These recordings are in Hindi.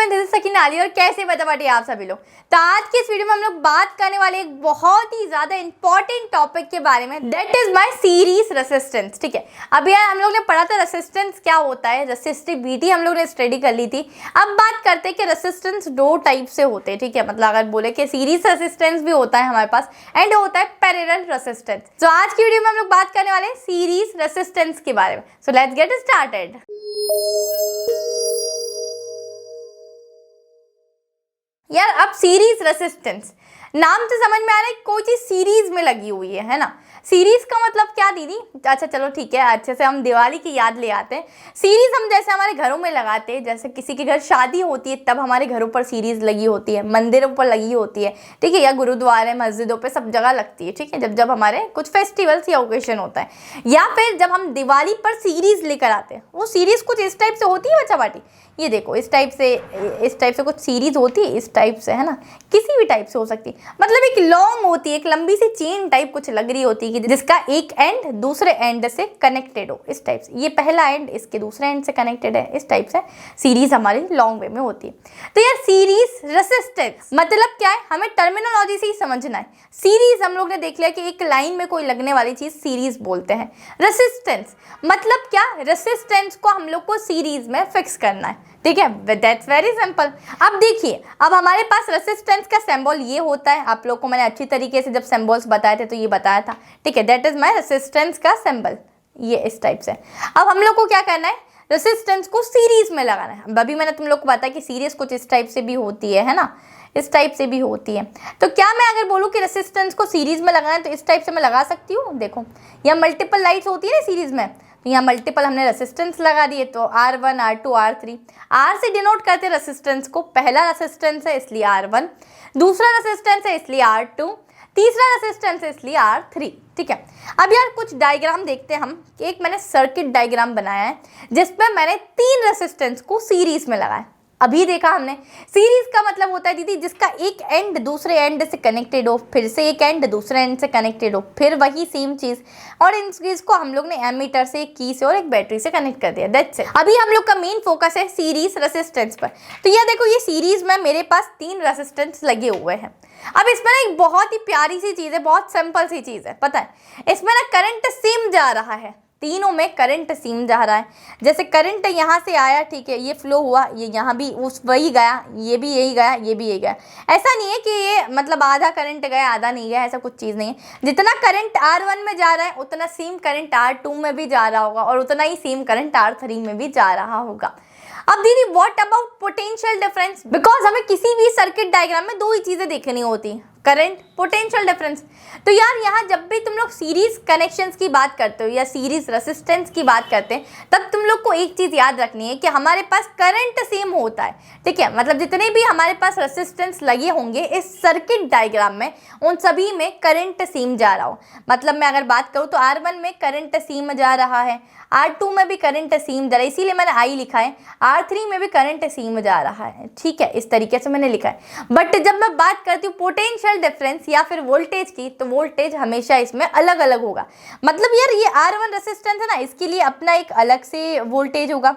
Everyone, this is Sakina Ali और कैसे बता आप सभी लोग। तो आज की इस वीडियो में हम लोग बात करने वाले एक बहुत ही ज्यादा इंपॉर्टेंट टॉपिक के बारे में, that is my series resistance. ठीक है, अभी यार हम लोग ने पढ़ा था रेसिस्टेंस क्या होता है, रेसिस्टिविटी हम लोग ने स्टडी कर ली थी। अब बात करते हैं कि रेसिस्टेंस दो टाइप से होते हैं। ठीक है, मतलब अगर बोले कि सीरीज रेसिस्टेंस भी होता है हमारे पास एंड होता है पैरेलल रेसिस्टेंस। तो आज की वीडियो में हम लोग बात करने वाले हैं सीरीज रेसिस्टेंस के बारे में। So let's get started. यार अब सीरीज रेसिस्टेंस नाम से समझ में आ रहा है कोई चीज सीरीज में लगी हुई है ना। सीरीज का मतलब क्या दीदी? अच्छा चलो ठीक है, अच्छे से हम दिवाली की याद ले आते हैं। सीरीज हम जैसे हमारे घरों में लगाते हैं, जैसे किसी के घर शादी होती है तब हमारे घरों पर सीरीज लगी होती है, मंदिरों पर लगी होती है, ठीक है, या गुरुद्वारे मस्जिदों पे सब जगह लगती है। ठीक है, जब हमारे कुछ फेस्टिवल्स या ओकेशन होता है, या फिर जब हम दिवाली पर सीरीज लेकर आते हैं। वो सीरीज कुछ इस टाइप से होती है बच्चा बाटी, ये देखो इस टाइप से कुछ सीरीज होती है, इस टाइप से है ना, किसी भी टाइप से हो सकती है। मतलब एक लॉन्ग होती है, एक लंबी सी चेन टाइप कुछ लग रही होती है जिसका एक एंड दूसरे एंड से कनेक्टेड हो, इस टाइप से। ये पहला एंड इसके दूसरे एंड से कनेक्टेड है, इस टाइप से सीरीज हमारी लॉन्ग वे में होती है। तो यार सीरीज रेसिस्टेंस मतलब क्या है, हमें टर्मिनोलॉजी से ही समझना है। सीरीज हम लोग ने देख लिया कि एक लाइन में कोई लगने वाली चीज सीरीज बोलते हैं। रेसिस्टेंस मतलब क्या, रेसिस्टेंस को हम लोग को सीरीज में फिक्स करना है। ठीक है, दैट्स वेरी सिंपल। अब देखिए, अब हमारे पास रेसिस्टेंस का सिंबल ये होता है। आप लोग को मैंने अच्छी तरीके से जब सिंबल्स बताए थे तो ये बताया था। ठीक है, दैट इज माय रेसिस्टेंस का सिंबल, ये इस टाइप से। अब हम लोग को क्या करना है, रेसिस्टेंस को सीरीज में लगाना है। अभी मैंने तुम लोग को बताया कि सीरीज कुछ इस टाइप से भी होती है ना, इस टाइप से भी होती है। तो क्या मैं अगर बोलूँ कि रेसिस्टेंस को सीरीज में लगाना है तो इस टाइप से मैं लगा सकती हूँ। देखो यहाँ मल्टीपल लाइट्स होती है ना सीरीज में, तो यहाँ मल्टीपल हमने रेसिस्टेंस लगा दिए, तो R1 R2 R3। R से डिनोट करते हैं रेसिस्टेंस को, पहला रेसिस्टेंस है इसलिए R1, दूसरा रेसिस्टेंस है इसलिए R2, तीसरा रेसिस्टेंस है इसलिए R3। ठीक है, अब यार कुछ डायग्राम देखते हैं हम। एक मैंने सर्किट डायग्राम बनाया है जिसमें मैंने 3 रेसिस्टेंस को सीरीज में लगाया। अभी देखा हमने, सीरीज का मतलब होता है दीदी जिसका एक एंड दूसरे एंड से कनेक्टेड हो, फिर से एक एंड दूसरे एंड से कनेक्टेड हो, फिर वही सेम चीज, और इन चीज को हम लोग ने एमीटर से, एक की से और एक बैटरी से कनेक्ट कर दिया। That's it. अभी हम लोग का मेन फोकस है सीरीज रेसिस्टेंस पर। तो ये देखो, ये सीरीज में मेरे पास 3 रेसिस्टेंस लगे हुए हैं। अब इसमें ना एक बहुत ही प्यारी सी चीज है, बहुत सिंपल सी चीज है। पता है, इसमें ना करंट सेम जा रहा है, तीनों में करंट सेम जा रहा है। जैसे करंट यहाँ से आया, ठीक है, ये फ्लो हुआ, ये यहाँ भी उस वही गया, ये भी यही गया, ये भी यही गया। ऐसा नहीं है कि ये मतलब आधा करंट गया आधा नहीं गया, ऐसा कुछ चीज़ नहीं है। जितना करंट R1 में जा रहा है उतना सेम करंट R2 में भी जा रहा होगा, और उतना ही सेम करंट R3 में भी जा रहा होगा। अब दीदी what about potential difference, because हमें किसी भी सर्किट डायग्राम में 2 ही चीज़ें देखनी होती हैं, करंट, पोटेंशियल डिफरेंस। तो यार यहाँ जब भी तुम लोग सीरीज कनेक्शंस की बात करते हो या सीरीज रेसिस्टेंस की बात करते हैं, तब तुम लोग को एक चीज़ याद रखनी है कि हमारे पास करंट सेम होता है। ठीक है, मतलब जितने भी हमारे पास रेसिस्टेंस लगे होंगे इस सर्किट डायग्राम में, उन सभी में करंट सेम जा रहा हो। मतलब मैं अगर बात करूँ तो R1 में करंट सेम जा रहा है, R2 में भी करंट सेम जा रहा है, इसीलिए मैंने I लिखा है, R3 में भी करंट सेम जा रहा है। ठीक है, इस तरीके से मैंने लिखा है। बट जब मैं बात करती हूँ पोटेंशियल डिफरेंस या फिर वोल्टेज की, तो वोल्टेज हमेशा इसमें अलग अलग होगा। मतलब यार ये R1 रेसिस्टेंस है ना, इसके लिए अपना एक अलग से वोल्टेज होगा,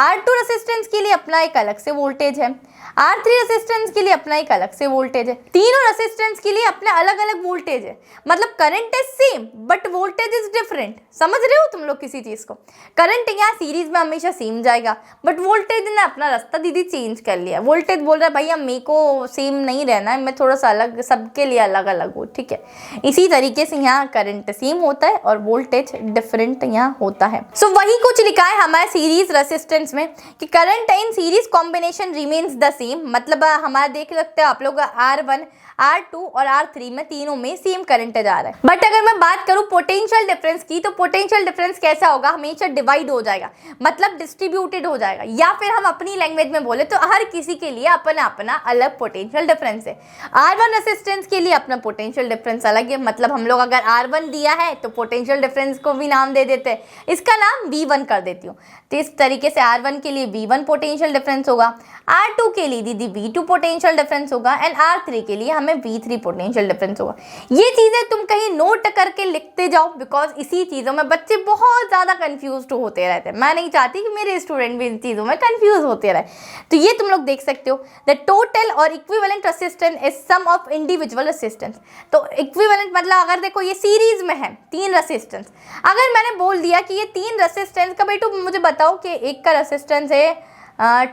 R2 रेसिस्टेंस के लिए अपना एक अलग से वोल्टेज है, R3 रेसिस्टेंस के लिए अपना एक अलग से वोल्टेज है, तीनों रेसिस्टेंस के लिए अपना अलग अलग वोल्टेज है। मतलब current is same but voltage is different. समझ रहे हो तुम लोग किसी चीज को? करंट यहाँ सीरीज में हमेशा सेम जाएगा, बट वोल्टेज ने अपना रास्ता दीदी चेंज कर लिया। वोल्टेज बोल रहा है भैया मेरे को सेम नहीं रहना है, मैं थोड़ा सा अलग, सबके लिए अलग अलग हो। ठीक है, इसी तरीके से यहाँ करंट सेम होता है और वोल्टेज डिफरेंट यहाँ होता है। सो वही कुछ लिखा है हमारे सीरीज रेसिस्टेंस में कि current in series combination remains the same. मतलब हमारा देख सकते हो आप लोग R1, R2 और R3 में तीनों में सेम करंट जा रहा है। बट अगर मैं बात करूं पोटेंशियल डिफरेंस की, तो पोटेंशियल डिफरेंस कैसा होगा, हमेशा डिवाइड हो जाएगा, मतलब डिस्ट्रीब्यूटेड हो जाएगा। या फिर हम अपनी लैंग्वेज में बोले तो हर किसी के लिए अपना अपना अलग पोटेंशियल डिफरेंस है। R1 रेसिस्टेंस के लिए अपना पोटेंशियल डिफरेंस अलग है। मतलब हम लोग अगर R1 दिया है तो पोटेंशियल डिफरेंस को भी नाम दे देते हैं, इसका नाम V1 कर देती हूँ। तो इस तरीके से R1 के लिए V1 पोटेंशियल डिफरेंस होगा, R2 के लिए दीदी V2 पोटेंशियल डिफरेंस होगा एंड R3 के लिए हमें V3 पोटेंशियल डिफरेंस होगा। ये चीज़ें तुम कहीं नोट करके लिखते जाओ, बिकॉज इसी चीज़ों में बच्चे बहुत ज़्यादा कंफ्यूज होते रहते हैं। मैं नहीं चाहती कि मेरे स्टूडेंट भी इन चीज़ों में कंफ्यूज होते रहे। तो ये तुम लोग देख सकते हो, the total or equivalent resistance is sum of individual resistance. तो इक्विवेलेंट मतलब अगर देखो ये सीरीज में है 3 रेसिस्टेंस, अगर मैंने बोल दिया कि ये 3 रेसिस्टेंस का बेटू मुझे बताओ कि एक का रेसिस्टेंस है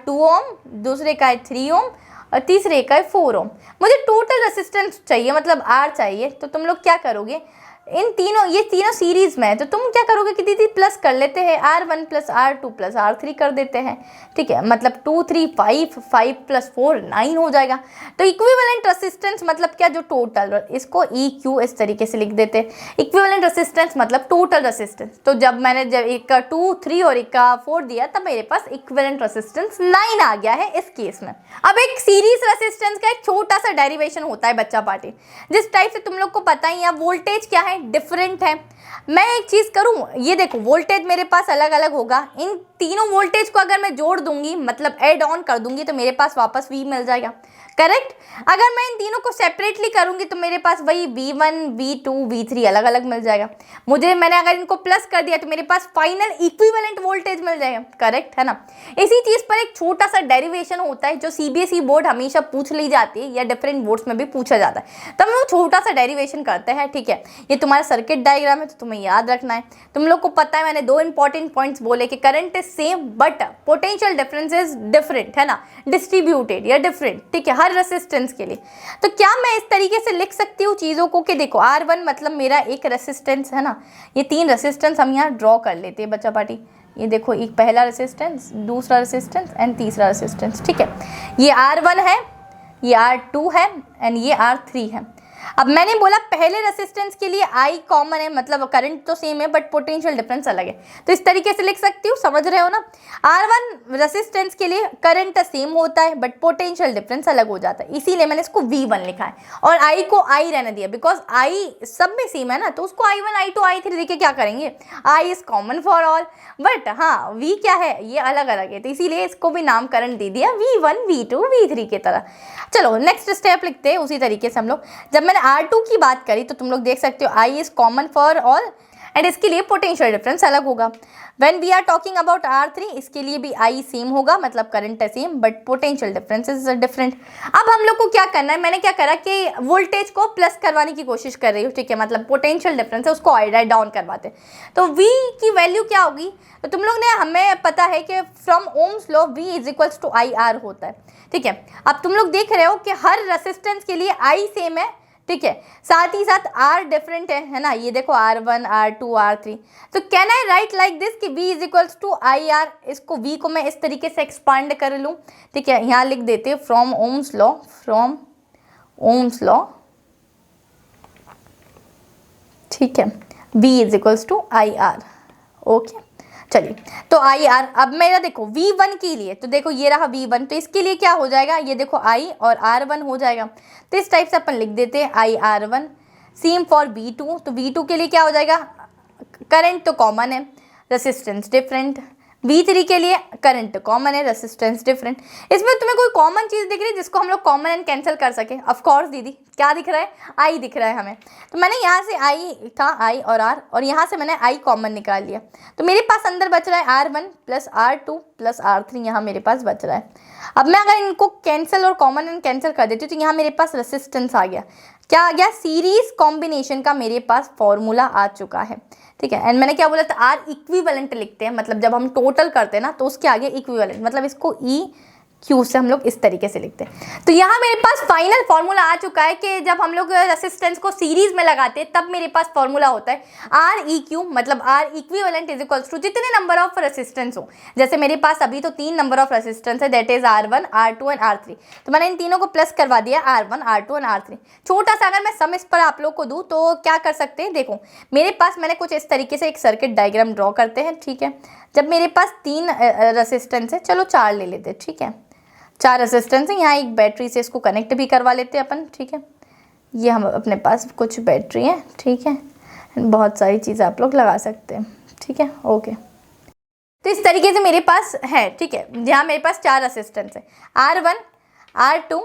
2 ओम, दूसरे का है 3 ओम और तीसरे का है 4 ओम, मुझे टोटल रेसिस्टेंस चाहिए मतलब R चाहिए। तो तुम लोग क्या करोगे, इन तीनों ये तीनों सीरीज में है तो तुम क्या करोगे कि दीदी प्लस कर लेते हैं, R1 plus R2 plus R3 कर देते हैं, ठीक है। मतलब 2 3 5 5 प्लस 4 9 हो जाएगा। तो इक्विवेलेंट रेसिस्टेंस मतलब क्या, जो टोटल, इसको EQ इस तरीके से लिख देते हैं। इक्विवेलेंट रेसिस्टेंस मतलब टोटल रेसिस्टेंस। तो जब मैंने जब एक का 2 3 और एक का 4 दिया तब मेरे पास इक्विवेलेंट रेसिस्टेंस 9 आ गया है इस केस में। अब एक सीरीज रेसिस्टेंस का एक छोटा सा डेरिवेशन होता है बच्चा पार्टी, जिस टाइप से तुम लोग को पता ही है वोल्टेज क्या है, डिफरेंट है। मैं एक चीज करूं, ये देखो वोल्टेज मेरे पास अलग अलग होगा, इन तीनों वोल्टेज को अगर मैं जोड़ दूंगी मतलब ऐड ऑन कर दूंगी तो मेरे पास वापस V मिल जाएगा, करेक्ट। अगर मैं इन तीनों को सेपरेटली करूंगी तो मेरे पास वही V1 V2 V3 अलग अलग मिल जाएगा। मैंने अगर इनको प्लस कर दिया तो मेरे पास फाइनल इक्विवेलेंट वोल्टेज मिल जाएगा, करेक्ट है ना। इसी चीज पर एक छोटा सा डेरिवेशन होता है जो CBSE बोर्ड हमेशा पूछ ली जाती है या डिफरेंट बोर्ड्स में भी पूछा जाता है, तब वो छोटा सा डेरिवेशन करते हैं, ठीक है। ये तुम्हारा सर्किट डायग्राम है तो तुम्हें याद रखना है। तुम लोग को पता है मैंने 2 इंपॉर्टेंट पॉइंट्स बोले कि current is same but potential difference is different, है ना, डिस्ट्रीब्यूटेड या डिफरेंट, ठीक है, हर रेसिस्टेंस के लिए। तो क्या मैं इस तरीके से लिख सकती हूँ चीज़ों को कि देखो R1 मतलब मेरा एक रेसिस्टेंस है ना, ये 3 रेसिस्टेंस हम यहाँ ड्रॉ कर लेते हैं बच्चा पार्टी। ये देखो एक पहला रेसिस्टेंस, दूसरा रेसिस्टेंस एंड तीसरा रेसिस्टेंस, ठीक है। ये R1 है, ये R2 है एंड ये R3 है। अब मैंने बोला पहले रेसिस्टेंस के लिए I कॉमन है, मतलब करंट तो सेम है बट पोटेंशियल डिफरेंस अलग है। तो इस तरीके से लिख सकती हूँ, समझ रहे हो ना। R1 रेसिस्टेंस के लिए करंट सेम होता है बट पोटेंशियल डिफरेंस अलग हो जाता है, इसीलिए मैंने इसको V1 लिखा है और I को I रहने दिया बिकॉज I सब में सेम है ना, तो उसको I1 I2 I3 देके क्या करेंगे, I is common for all, but हाँ V क्या है, ये अलग अलग है, तो इसीलिए इसको भी नामकरण दे दिया V1 V2 V3 की तरह। चलो नेक्स्ट स्टेप लिखते हैं उसी तरीके से हम लोग। जब मैंने R2 की बात करी तो तुम लोग देख सकते हो I is common for all and इसके लिए पोटेंशियल डिफरेंस अलग होगा। When we are talking about R3 इसके लिए भी I सेम होगा, मतलब करंट है same but potential difference is different. अब हम लोग को क्या करना है, मैंने क्या करा कि वोल्टेज को प्लस करवाने की कोशिश कर रही हूँ, ठीक है, मतलब पोटेंशियल डिफरेंस है उसको राइट डाउन करवाते। तो V की वैल्यू क्या होगी, तो तुम लोग ने, हमें पता है कि from Ohm's law V is equals to IR होता है, ठीक है। अब तुम लोग देख रहे हो कि हर रेसिस्टेंस के लिए I सेम है, ठीक है, साथ ही साथ R डिफरेंट है ना, ये देखो R1 R2 R3। तो can I write like this कि V is equals to IR, इसको V को मैं इस तरीके से एक्सपांड कर लूँ, ठीक है। यहाँ लिख देते हैं फ्रॉम ओम्स लॉ, ठीक है, V is equals to IR, okay. चलिए तो IR, अब मेरा देखो V1 के लिए, तो देखो ये रहा V1, तो इसके लिए क्या हो जाएगा, ये देखो I और R1 हो जाएगा, तो इस टाइप से अपन लिख देते हैं IR1। सेम फॉर V2, तो V2 के लिए क्या हो जाएगा, करंट तो कॉमन है, रेसिस्टेंस डिफरेंट। V3 के लिए करंट कॉमन है, रेसिस्टेंस डिफरेंट। इसमें तुम्हें कोई कॉमन चीज़ दिख रही है जिसको हम लोग कॉमन एंड कैंसिल कर सके, ऑफ कोर्स दीदी क्या दिख रहा है, I दिख रहा है हमें। तो मैंने यहाँ से I था I और R, और यहाँ से मैंने I कॉमन निकाल लिया, तो मेरे पास अंदर बच रहा है R1 plus R2 plus R3, यहाँ मेरे पास बच रहा है। अब मैं अगर इनको कैंसिल और कॉमन एंड कैंसिल कर देती हूँ तो यहाँ मेरे पास रेसिस्टेंस आ गया, क्या आ गया, सीरीज कॉम्बिनेशन का मेरे पास फॉर्मूला आ चुका है, ठीक है। एंड मैंने क्या बोला था, R इक्विवेलेंट लिखते हैं, मतलब जब हम टोटल करते हैं ना तो उसके आगे इक्विवेलेंट, मतलब इसको EQ से हम लोग इस तरीके से लिखते हैं। तो यहाँ मेरे पास फाइनल फॉर्मूला आ चुका है कि जब हम लोग रेसिस्टेंस को सीरीज में लगाते हैं तब मेरे पास फॉर्मूला होता है REQ, मतलब R equivalent is equals to जितने नंबर ऑफ रेसिस्टेंस हो। जैसे मेरे पास अभी तो 3 नंबर ऑफ रेसिस्टेंस है, that is R1 R2 and R3, तो मैंने इन तीनों को प्लस करवा दिया R1 R2 एंड R3। छोटा सा अगर मैं सम इस पर आप लोग को दूँ तो क्या कर सकते हैं, देखो मेरे पास मैंने कुछ इस तरीके से एक सर्किट डायग्राम ड्रॉ करते हैं, ठीक है। जब मेरे पास 3 रेसिस्टेंस है, चलो 4 ले लेते हैं, ठीक है, 4 रेसिस्टेंस है, यहाँ एक बैटरी से इसको कनेक्ट भी करवा लेते हैं अपन, ठीक है। ये हम अपने पास कुछ बैटरी है, ठीक है, बहुत सारी चीज़ें आप लोग लगा सकते हैं, ठीक है, ओके। तो इस तरीके से मेरे पास है, ठीक है, जहाँ मेरे पास 4 रेसिस्टेंस है, R1, R2,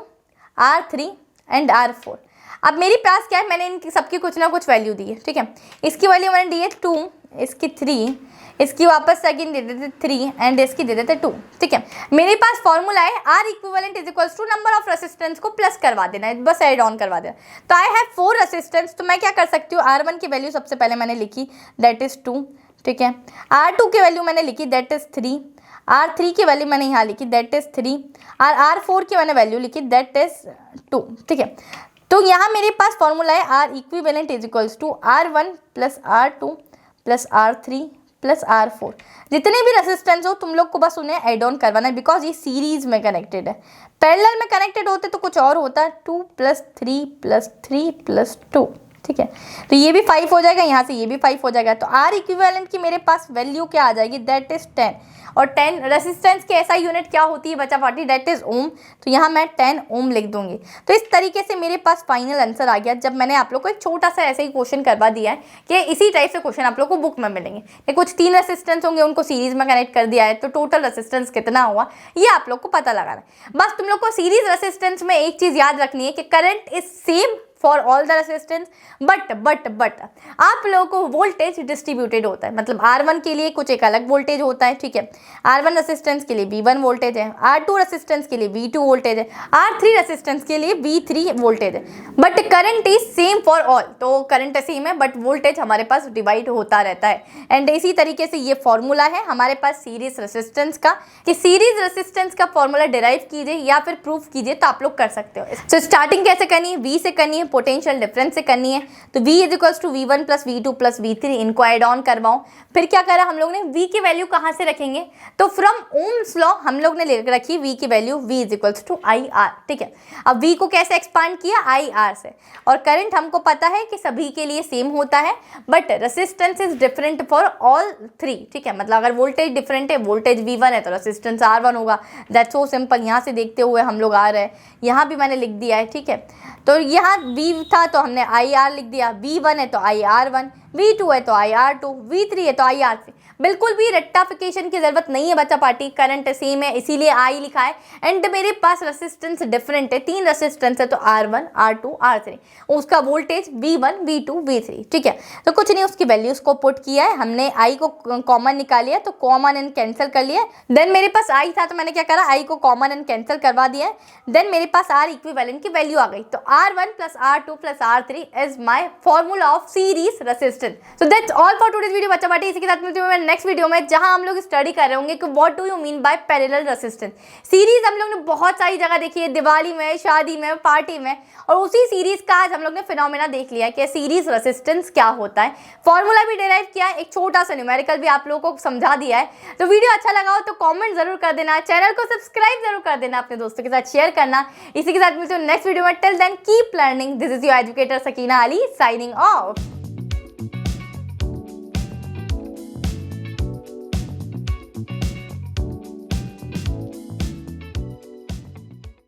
R3 and R4। अब मेरे पास क्या है, मैंने इनकी सबकी कुछ ना कुछ वैल्यू दी है, ठीक है। इसकी वैल्यू मैंने दी है 2, इसकी 3, इसकी वापस सेकंड दे देते 3 एंड इसकी दे देते 2, ठीक है। मेरे पास फॉर्मूला है R equivalent is equals to number of resistance को प्लस करवा देना है, बस ऐड ऑन करवा देना। तो आई हैव 4 रेसिस्टेंस, तो मैं क्या कर सकती हूँ, R1 की वैल्यू सबसे पहले मैंने लिखी, दैट इज 2, ठीक है। R2 की वैल्यू मैंने लिखी, दैट इज 3, R3 की वैल्यू मैंने यहाँ लिखी, दैट इज 3, और R4 की मैंने वैल्यू लिखी, दैट इज 2, ठीक है। तो यहाँ मेरे पास फॉर्मूला है R equivalent is equals to R1 plus R2 plus R3 plus R4। जितने भी रेसिस्टेंस हो तुम लोग को बस उन्हें एड ऑन करवाना है, बिकॉज ये सीरीज में कनेक्टेड है। पैरेलल में कनेक्टेड होते तो कुछ और होता है, 2 प्लस 3 प्लस 3 प्लस 2, ठीक है। तो ये भी 5 हो जाएगा, यहाँ से ये भी 5 हो जाएगा। तो R इक्विवेलेंट की मेरे पास वैल्यू क्या आ जाएगी, दैट इज 10। और 10 रेसिस्टेंस की ऐसा यूनिट क्या होती है बच्चा पार्टी, दैट इज ओम। तो यहाँ मैं 10 ओम लिख दूंगी। तो इस तरीके से मेरे पास फाइनल आंसर आ गया, जब मैंने आप लोग को एक छोटा सा ऐसे ही क्वेश्चन करवा दिया है कि इसी टाइप से क्वेश्चन आप लोग को बुक में मिलेंगे। ये कुछ 3 रेसिस्टेंस होंगे, उनको सीरीज में कनेक्ट कर दिया है, तो टोटल रेसिस्टेंस कितना हुआ ये आप लोग को पता लगाना है। बस तुम लोग को सीरीज रेसिस्टेंस में एक चीज़ याद रखनी है कि current is same for all the resistance, but आप लोगों को वोल्टेज डिस्ट्रीब्यूटेड होता है। मतलब R1 के लिए कुछ एक अलग वोल्टेज होता है, ठीक है। R1 रेसिस्टेंस के लिए V1 वोल्टेज है, R2 रेसिस्टेंस के लिए V2 वोल्टेज है, R3 रेसिस्टेंस के लिए V3 वोल्टेज है, but current is same for all. तो करंट सेम है बट वोल्टेज हमारे पास डिवाइड होता रहता है। एंड इसी तरीके से ये फॉर्मूला है हमारे पास सीरीज रेसिस्टेंस का, कि सीरीज रेसिस्टेंस का फॉर्मूला डिराइव कीजिए या फिर प्रूफ कीजिए, तो आप लोग कर सकते हो। तो स्टार्टिंग कैसे करनी है, V से करनी है, पोटेंशियल डिफरेंस से करनी है। तो V is equals to V1 plus V2 plus V3, इनको एड ऑन करवाओ। फिर क्या करा हम लोग ने, V की वैल्यू कहाँ से रखेंगे, तो फ्रॉम ओम्स लॉ हम लोग ने ले रखी V की value, V is equals to IR, ठीक है। अब V को कैसे एक्सपांड किया, IR से। और करंट हमको पता है कि सभी के लिए सेम होता है, but resistance is different for all 3, ठीक है। मतलब अगर वोल्टेज डिफरेंट है, वोल्टेज V1 है तो रेसिस्टेंस R1 होगा। That's so simple. यहाँ से देखते हुए हम लोग आ रहे हैं, यहाँ भी मैंने लिख दिया है, ठीक है। तो यहाँ V था तो हमने IR लिख दिया, V1 है तो IR1, V2 है तो IR2, V3 है तो IR3। बिल्कुल भी रेक्टिफिकेशन की जरूरत नहीं है बच्चा पार्टी, करंट सेम है इसीलिए I लिखा है। एंड मेरे पास रेसिस्टेंस डिफरेंट है, 3 रेसिस्टेंस है, तो R1, R2, R3, उसका वोल्टेज V1, V2, V3, ठीक है। तो कुछ नहीं, उसकी वैल्यूज को पुट किया है हमने, I को कॉमन निकालिया है तो कॉमन एंड कैंसिल कर लिया। देन मेरे पास I था तो मैंने क्या करा, I को कॉमन एंड कैंसिल करवा दिया है। देन मेरे पास R इक्विवेलेंट की वैल्यू आ गई, तो R1 plus R2 plus R3 is my formula of series resistance. So that's all for today's video बच्चा पार्टी। इसी के साथ मिलती हूँ मैं नेक्स्ट वीडियो में, जहां हम लोग स्टडी कर रहे होंगे कि what do you mean by parallel resistance. Series हम लोग ने बहुत सारी जगह देखी है, दिवाली में, शादी में, पार्टी में, और उसी सीरीज का आज हम लोग ने फिनोमेना देख लिया है कि सीरीज रेसिस्टेंस क्या होता है। फॉर्मूला भी डिराइव किया है, एक छोटा सा न्यूमेरिकल भी आप लोगों को समझा दिया है। तो वीडियो अच्छा लगा हो तो कॉमेंट जरूर कर देना, चैनल को सब्सक्राइब जरूर कर देना, अपने दोस्तों के साथ शेयर करना। इसी के साथ मिलते हैं नेक्स्ट वीडियो में। Till then keep learning. This is your educator Sakina Ali signing of.